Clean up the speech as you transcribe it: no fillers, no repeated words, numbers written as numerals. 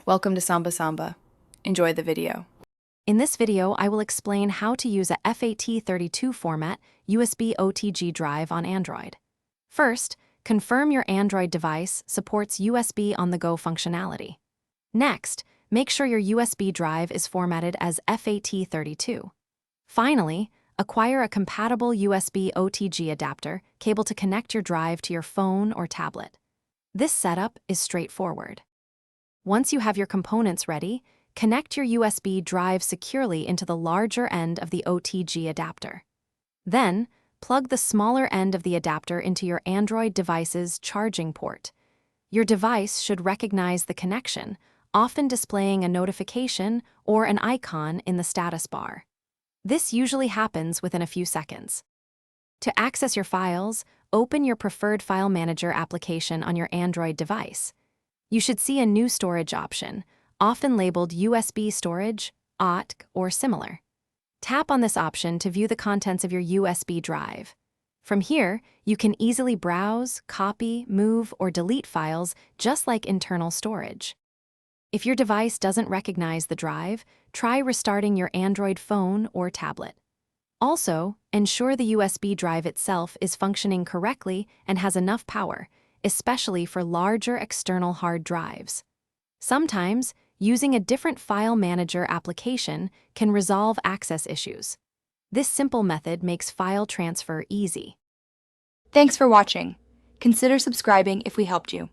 Welcome to Samba Samba. Enjoy the video. In this video, I will explain how to use a FAT32 format USB OTG drive on Android. First, confirm your Android device supports USB on-the-go functionality. Next, make sure your USB drive is formatted as FAT32. Finally, acquire a compatible USB OTG adapter cable to connect your drive to your phone or tablet. This setup is straightforward. Once you have your components ready, connect your USB drive securely into the larger end of the OTG adapter. Then, plug the smaller end of the adapter into your Android device's charging port. Your device should recognize the connection, often displaying a notification or an icon in the status bar. This usually happens within a few seconds. To access your files, open your preferred file manager application on your Android device. You should see a new storage option, often labeled USB storage, OTG, or similar. Tap on this option to view the contents of your USB drive. From here, you can easily browse, copy, move, or delete files just like internal storage. If your device doesn't recognize the drive, try restarting your Android phone or tablet. Also, ensure the USB drive itself is functioning correctly and has enough power, especially for larger external hard drives. Sometimes, using a different file manager application can resolve access issues. This simple method makes file transfer easy. Thanks for watching. Consider subscribing if we helped you.